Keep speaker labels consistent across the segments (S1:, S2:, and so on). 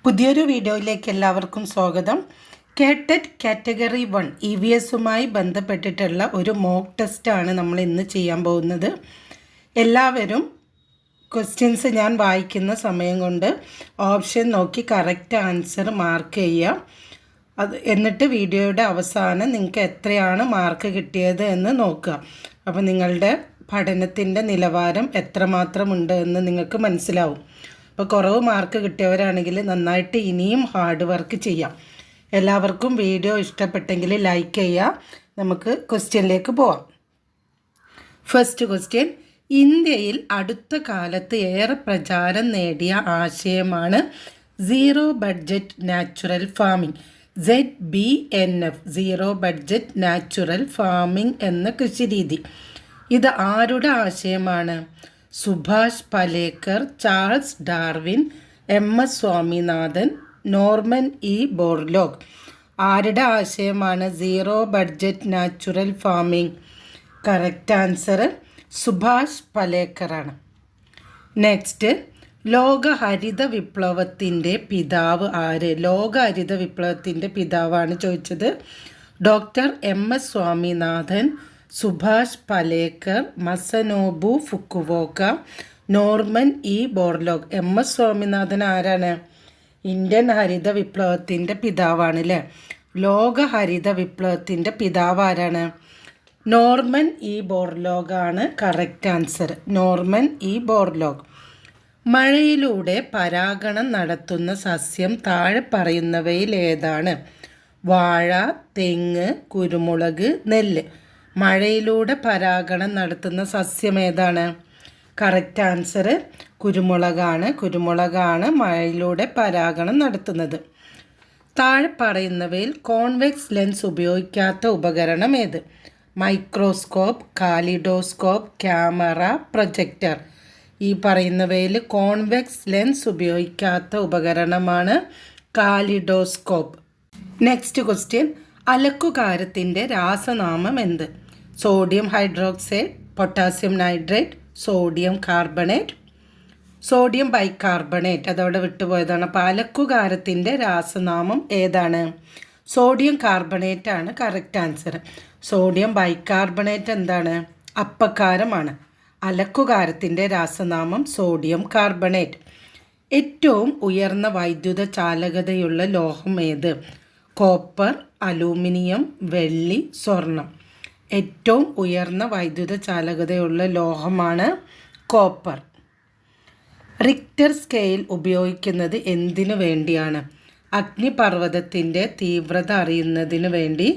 S1: പുതിയൊരു വീഡിയോയിലേക്ക് എല്ലാവർക്കും സ്വാഗതം. കേട്ടറ്റ് കാറ്റഗറി 1 EVSുമായി ബന്ധപ്പെട്ടിട്ടുള്ള ഒരു മോക്ക് ടെസ്റ്റാണ് നമ്മൾ ഇന്ന് ചെയ്യാൻ പോകുന്നത്. എല്ലാവരും ക്വസ്റ്റ്യൻസ് ഞാൻ വായിക്കുന്ന സമയം കൊണ്ട് ഓപ്ഷൻ നോക്കി കറക്റ്റ് ആൻസർ മാർക്ക് ചെയ്യുക. എന്നിട്ട് വീഡിയോയുടെ അവസാനം നിങ്ങൾക്ക് എത്രയാണ് മാർക്ക് കിട്ടിയത് എന്ന് നോക്കുക. അപ്പോൾ നിങ്ങളുടെ പഠനത്തിൻ്റെ നിലവാരം എത്രമാത്രമുണ്ട് എന്ന് നിങ്ങൾക്ക് മനസ്സിലാവും. അപ്പോൾ കുറവ് മാർക്ക് കിട്ടിയവരാണെങ്കിൽ നന്നായിട്ട് ഇനിയും ഹാർഡ് വർക്ക് ചെയ്യാം. എല്ലാവർക്കും വീഡിയോ ഇഷ്ടപ്പെട്ടെങ്കിൽ ലൈക്ക് ചെയ്യുക. നമുക്ക് ക്വസ്റ്റ്യനിലേക്ക് പോവാം. ഫസ്റ്റ് ക്വസ്റ്റ്യൻ, ഇന്ത്യയിൽ അടുത്ത കാലത്ത് ഏറെ പ്രചാരം നേടിയ ആശയമാണ് zero budget natural farming, ZBNF, zero budget natural farming എന്ന കൃഷിരീതി. ഇത് ആരുടെ ആശയമാണ്? Subhash Palekar, Charles Darwin, MS Swaminathan, Norman Borlaug. ആരുടെ ആശയമാണ് zero budget natural farming? Correct answer സുഭാഷ് പലേക്കറാണ്. നെക്സ്റ്റ്, ലോക ഹരിത വിപ്ലവത്തിൻ്റെ പിതാവ് ആര്? ലോക ഹരിത വിപ്ലവത്തിൻ്റെ പിതാവാണ് ചോദിച്ചത്. Doctor MS Swaminathan, Subhash Palekar, Masanobu Fukuoka, Norman Borlaug. MS Swaminathan ആരാണ്? ഇന്ത്യൻ ഹരിത വിപ്ലവത്തിൻ്റെ പിതാവാണ് അല്ലേ. ലോക ഹരിത വിപ്ലവത്തിൻ്റെ പിതാവ് ആരാണ്? നോർമൻ ബോർലോഗാണ് കറക്റ്റ് ആൻസർ. Norman Borlaug. മഴയിലൂടെ പരാഗണം നടത്തുന്ന സസ്യം താഴെ പറയുന്നവയിൽ ഏതാണ്? വാഴ, തെങ്ങ്, കുരുമുളക്, നെല്ല്. മഴയിലൂടെ പരാഗണം നടത്തുന്ന സസ്യം ഏതാണ്? Correct answer കുരുമുളകാണ്. കുരുമുളകാണ് മഴയിലൂടെ പരാഗണം നടത്തുന്നത്. താഴെ പറയുന്നവയിൽ കോൺവെക്സ് ലെൻസ് ഉപയോഗിക്കാത്ത ഉപകരണം ഏത്? Microscope, kaleidoscope, camera, projector. ഈ പറയുന്നവയിൽ കോൺവെക്സ് ലെൻസ് ഉപയോഗിക്കാത്ത ഉപകരണമാണ് കാലിഡോസ്കോപ്പ്. നെക്സ്റ്റ് ക്വസ്റ്റ്യൻ, അലക്കുകാരത്തിൻ്റെ രാസനാമം എന്ത്? Sodium hydroxide, potassium nitrate, sodium carbonate, sodium bicarbonate. അതവിടെ വിട്ടുപോയതാണ്. അപ്പോൾ അലക്കുകാരത്തിൻ്റെ രാസനാമം ഏതാണ്? സോഡിയം കാർബണേറ്റ് ആണ് കറക്റ്റ് ആൻസർ. സോഡിയം ബൈകാർബണേറ്റ് എന്താണ്? അപ്പക്കാരമാണ്. അലക്കുകാരത്തിൻ്റെ രാസനാമം സോഡിയം കാർബണേറ്റ്. ഏറ്റവും ഉയർന്ന വൈദ്യുത ചാലകതയുള്ള ലോഹം ഏത്? കോപ്പർ, അലൂമിനിയം, വെള്ളി, സ്വർണം. ഏറ്റവും ഉയർന്ന വൈദ്യുത ചാലകതയുള്ള ലോഹമാണ് കോപ്പർ. റിക്ടർ സ്കെയിൽ ഉപയോഗിക്കുന്നത് എന്തിനു വേണ്ടിയാണ്? അഗ്നിപർവ്വതത്തിൻ്റെ തീവ്രത അറിയുന്നതിന് വേണ്ടി,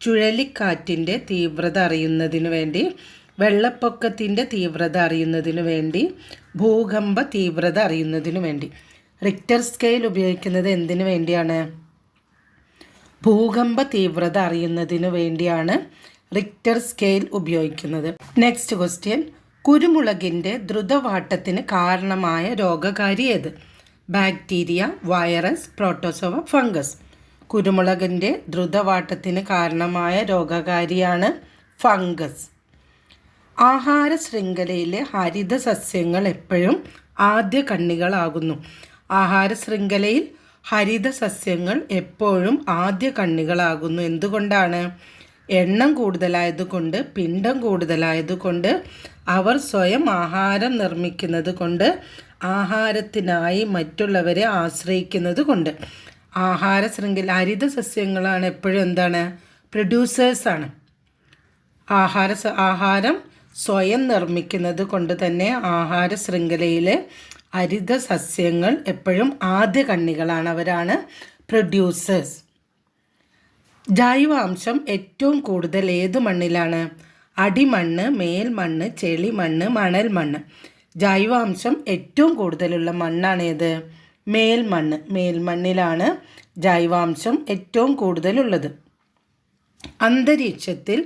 S1: ചുഴലിക്കാറ്റിൻ്റെ തീവ്രത അറിയുന്നതിന് വേണ്ടി, വെള്ളപ്പൊക്കത്തിൻ്റെ തീവ്രത അറിയുന്നതിന് വേണ്ടി, ഭൂകമ്പ തീവ്രത അറിയുന്നതിന് വേണ്ടി. റിക്ടർ സ്കെയിൽ ഉപയോഗിക്കുന്നത് എന്തിനു വേണ്ടിയാണ്? ഭൂകമ്പ തീവ്രത അറിയുന്നതിന് വേണ്ടിയാണ് റിക്ടർ സ്കെയിൽ ഉപയോഗിക്കുന്നത്. നെക്സ്റ്റ് ക്വസ്റ്റ്യൻ, കുരുമുളകിൻ്റെ ദ്രുതവാട്ടത്തിന് കാരണമായ രോഗകാരി ഏത്? Bacteria, virus, protozoa, fungus. കുരുമുളകിൻ്റെ ദ്രുതവാട്ടത്തിന് കാരണമായ രോഗകാരിയാണ് ഫംഗസ്. ആഹാര ശൃംഖലയിലെ ഹരിത സസ്യങ്ങൾ എപ്പോഴും ആദ്യ കണ്ണികളാകുന്നു. ആഹാര ശൃംഖലയിൽ ഹരിത സസ്യങ്ങൾ എപ്പോഴും ആദ്യ കണ്ണികളാകുന്നു. എന്തുകൊണ്ടാണ്? എണ്ണം കൂടുതലായതുകൊണ്ട്, പിണ്ഡം കൂടുതലായതുകൊണ്ട്, അവർ സ്വയം ആഹാരം നിർമ്മിക്കുന്നത് കൊണ്ട്, ആഹാരത്തിനായി മറ്റുള്ളവരെ ആശ്രയിക്കുന്നത് കൊണ്ട്. ആഹാര ശൃംഖല ഹരിത സസ്യങ്ങളാണ് എപ്പോഴും എന്താണ്? പ്രൊഡ്യൂസേഴ്സാണ്. ആഹാരം സ്വയം നിർമ്മിക്കുന്നത് കൊണ്ട് തന്നെ ആഹാര ശൃംഖലയിലെ ഹരിത സസ്യങ്ങൾ എപ്പോഴും ആദ്യ കണ്ണികളാണ്. അവരാണ് പ്രൊഡ്യൂസേഴ്സ്. ജൈവാംശം ഏറ്റവും കൂടുതൽ ഏത് മണ്ണിലാണ്? അടിമണ്ണ്, മേൽമണ്ണ്, ചെളിമണ്ണ്, മണൽ മണ്ണ്. ജൈവാംശം ഏറ്റവും കൂടുതലുള്ള മണ്ണാണേത്? മേൽമണ്ണ്. മേൽമണ്ണിലാണ് ജൈവാംശം ഏറ്റവും കൂടുതലുള്ളത്. അന്തരീക്ഷത്തിൽ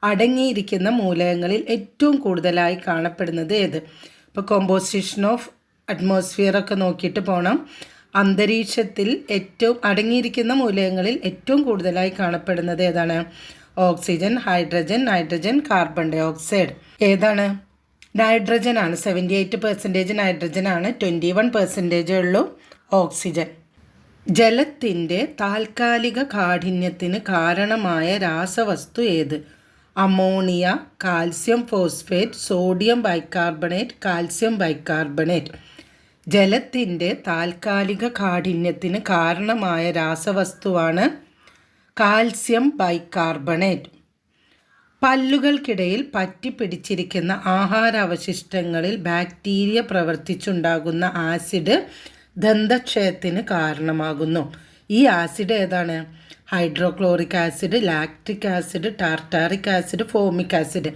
S1: അടങ്ങിയിരിക്കുന്ന മൂലകങ്ങളിൽ ഏറ്റവും കൂടുതലായി കാണപ്പെടുന്നത് ഏത്? ഇപ്പോൾ കോമ്പോസിഷൻ ഓഫ് അറ്റ്മോസ്ഫിയർ ഒക്കെ നോക്കിയിട്ട് പോകണം. അന്തരീക്ഷത്തിൽ ഏറ്റവും അടങ്ങിയിരിക്കുന്ന മൂലകങ്ങളിൽ ഏറ്റവും കൂടുതലായി കാണപ്പെടുന്നത് ഏതാണ്? Oxygen, hydrogen, nitrogen, carbon dioxide. ഏതാണ്? നൈട്രജൻ ആണ്. 78% നൈട്രജൻ ആണ്, 21% ഉള്ളൂ ഓക്സിജൻ. ജലത്തിൻ്റെ താൽക്കാലിക കാഠിന്യത്തിന് കാരണമായ രാസവസ്തു ഏത്? Ammonia, calcium phosphate, sodium bicarbonate, calcium bicarbonate. ജലത്തിൻ്റെ താൽക്കാലിക കാഠിന്യത്തിന് കാരണമായ രാസവസ്തുവാണ് കാൽസ്യം ബൈകാർബണേറ്റ്. പല്ലുകൾക്കിടയിൽ പറ്റിപ്പിടിച്ചിരിക്കുന്ന ആഹാരാവശിഷ്ടങ്ങളിൽ ബാക്ടീരിയ പ്രവർത്തിച്ചുണ്ടാകുന്ന ആസിഡ് ദന്തക്ഷയത്തിന് കാരണമാകുന്നു. ഈ ആസിഡ് ഏതാണ്? Hydrochloric acid, lactic acid, tartaric acid, formic acid.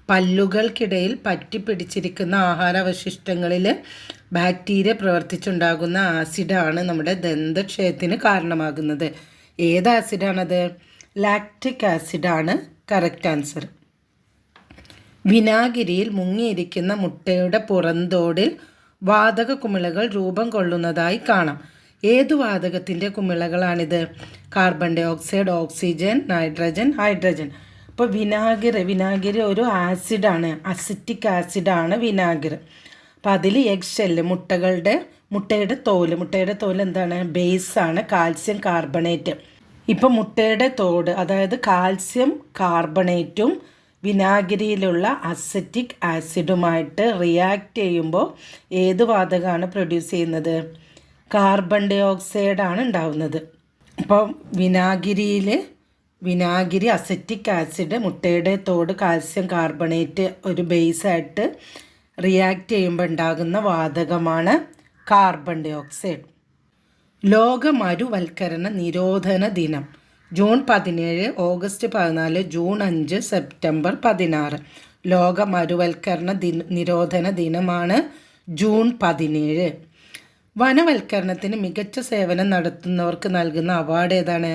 S1: പല്ലുകൾക്കിടയിൽ പറ്റിപ്പിടിച്ചിരിക്കുന്ന ആഹാരാവശിഷ്ടങ്ങളിൽ ബാക്ടീരിയ പ്രവർത്തിച്ചുണ്ടാകുന്ന ആസിഡാണ് നമ്മുടെ ദന്തക്ഷയത്തിന് കാരണമാകുന്നത്. ഏത് ആസിഡാണത്? ലാക്റ്റിക് ആസിഡാണ് കറക്റ്റ് ആൻസർ. വിനാഗിരിയിൽ മുങ്ങിയിരിക്കുന്ന മുട്ടയുടെ പുറന്തോടിൽ വാതക കുമിളകൾ രൂപം കൊള്ളുന്നതായി കാണാം. ഏതു വാതകത്തിൻ്റെ കുമിളകളാണിത്? Carbon dioxide, oxygen, nitrogen, hydrogen. അപ്പോൾ വിനാഗിരി ഒരു ആസിഡാണ്, അസിറ്റിക് ആസിഡാണ് വിനാഗിരി. അപ്പോൾ അതിൽ എഗ് ഷെല്ല്, മുട്ടയുടെ തോല് എന്താണ്? ബേസാണ് കാൽസ്യം കാർബണേറ്റ്. ഇപ്പം മുട്ടയുടെ തോട്, അതായത് കാൽസ്യം കാർബണേറ്റും വിനാഗിരിയിലുള്ള അസറ്റിക് ആസിഡുമായിട്ട് റിയാക്ട് ചെയ്യുമ്പോൾ ഏത് വാതകമാണ് പ്രൊഡ്യൂസ് ചെയ്യുന്നത്? കാർബൺ ഡൈ ഓക്സൈഡാണ് ഉണ്ടാവുന്നത്. അപ്പം വിനാഗിരി അസറ്റിക് ആസിഡ്, മുട്ടയുടെ തോട് കാൽസ്യം കാർബണേറ്റ് ഒരു ബേസായിട്ട് റിയാക്ട് ചെയ്യുമ്പോൾ ഉണ്ടാകുന്ന വാതകമാണ് കാർബൺ ഡൈ ഓക്സൈഡ്. ലോക മരുവൽക്കരണ നിരോധന ദിനം ജൂൺ 17, ഓഗസ്റ്റ് 14, ജൂൺ 5, സെപ്റ്റംബർ 16. ലോക മരുവൽക്കരണ നിരോധന ദിനമാണ് ജൂൺ 17. വനവൽക്കരണത്തിന് മികച്ച സേവനം നടത്തുന്നവർക്ക് നൽകുന്ന അവാർഡ് ഏതാണ്?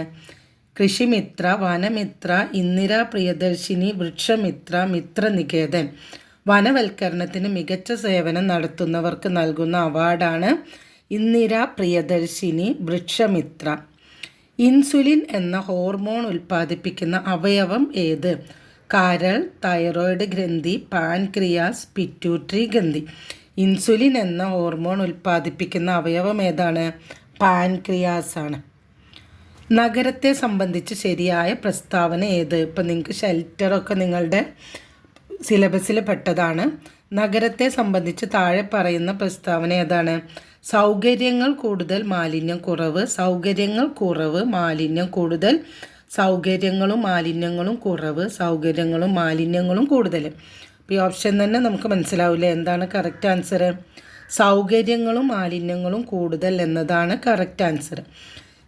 S1: കൃഷിമിത്ര, വനമിത്ര, ഇന്ദിരാ പ്രിയദർശിനി, വൃക്ഷമിത്ര, മിത്രനികേതൻ. വനവൽക്കരണത്തിന് മികച്ച സേവനം നടത്തുന്നവർക്ക് നൽകുന്ന അവാർഡാണ് ഇന്ദിരാ പ്രിയദർശിനി, വൃക്ഷമിത്ര. ഇൻസുലിൻ എന്ന ഹോർമോൺ ഉൽപ്പാദിപ്പിക്കുന്ന അവയവം ഏത്? കരൾ, തൈറോയ്ഡ് ഗ്രന്ഥി, പാൻക്രിയാസ്, പിറ്റ്യൂട്ടറി ഗ്രന്ഥി. ഇൻസുലിൻ എന്ന ഹോർമോൺ ഉൽപ്പാദിപ്പിക്കുന്ന അവയവം ഏതാണ്? പാൻക്രിയാസ് ആണ്. നഗരത്തെ സംബന്ധിച്ച് ശരിയായ പ്രസ്താവന ഏത്? ഇപ്പം നിങ്ങൾക്ക് ഷെൽട്ടറൊക്കെ നിങ്ങളുടെ സിലബസിൽ പെട്ടതാണ്. നഗരത്തെ സംബന്ധിച്ച് താഴെ പറയുന്ന പ്രസ്താവന ഏതാണ്? സൗകര്യങ്ങൾ കൂടുതൽ, മാലിന്യം കുറവ്. സൗകര്യങ്ങൾ കുറവ്, മാലിന്യം കൂടുതൽ. സൗകര്യങ്ങളും മാലിന്യങ്ങളും കുറവ്, സൗകര്യങ്ങളും മാലിന്യങ്ങളും കൂടുതൽ. അപ്പോൾ ഈ ഓപ്ഷൻ തന്നെ നമുക്ക് മനസ്സിലാവില്ലേ എന്താണ് കറക്റ്റ് ആൻസർ? സൗകര്യങ്ങളും മാലിന്യങ്ങളും കൂടുതൽ എന്നതാണ് കറക്റ്റ് ആൻസർ.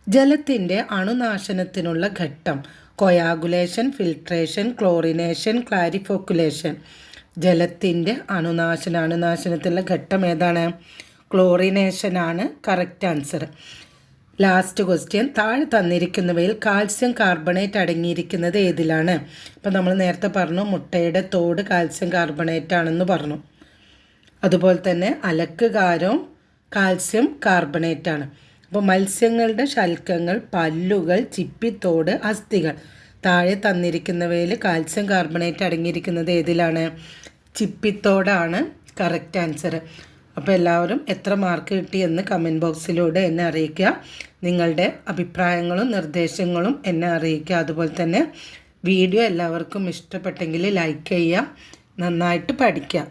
S1: ജലത്തിൻ്റെ അണുനാശനത്തിനുള്ള ഘട്ടം കൊയാഗുലേഷൻ, ഫിൽട്രേഷൻ, ക്ലോറിനേഷൻ, ക്ലാരിഫോക്കുലേഷൻ. ജലത്തിൻ്റെ അണുനാശനത്തിലുള്ള ഘട്ടം ഏതാണ്? ക്ലോറിനേഷനാണ് കറക്റ്റ് ആൻസർ. ലാസ്റ്റ് ക്വസ്റ്റ്യൻ, താഴെ തന്നിരിക്കുന്നവയിൽ കാൽസ്യം കാർബണേറ്റ് അടങ്ങിയിരിക്കുന്നത് ഏതിലാണ്? അപ്പോൾ നമ്മൾ നേരത്തെ പറഞ്ഞു മുട്ടയുടെ തോട് കാൽസ്യം കാർബണേറ്റ് ആണെന്ന് പറഞ്ഞു. അതുപോലെ തന്നെ അലക്ക് കാരവും കാൽസ്യം കാർബണേറ്റ് ആണ്. അപ്പോൾ മത്സ്യങ്ങളുടെ ശൽക്കങ്ങൾ, പല്ലുകൾ, ചിപ്പിത്തോട്, അസ്ഥികൾ. താഴെ തന്നിരിക്കുന്നവയിൽ കാൽസ്യം കാർബണേറ്റ് അടങ്ങിയിരിക്കുന്നത് ഏതിലാണ്? ചിപ്പിത്തോടാണ് കറക്റ്റ് ആൻസർ. അപ്പോൾ എല്ലാവരും എത്ര മാർക്ക് കിട്ടിയെന്ന് കമൻറ്റ് ബോക്സിലൂടെ എന്നെ അറിയിക്കുക. നിങ്ങളുടെ അഭിപ്രായങ്ങളും നിർദ്ദേശങ്ങളും എന്നെ അറിയിക്കുക. അതുപോലെ തന്നെ വീഡിയോ എല്ലാവർക്കും ഇഷ്ടപ്പെട്ടെങ്കിൽ ലൈക്ക് ചെയ്യുക. നന്നായിട്ട് പഠിക്കുക.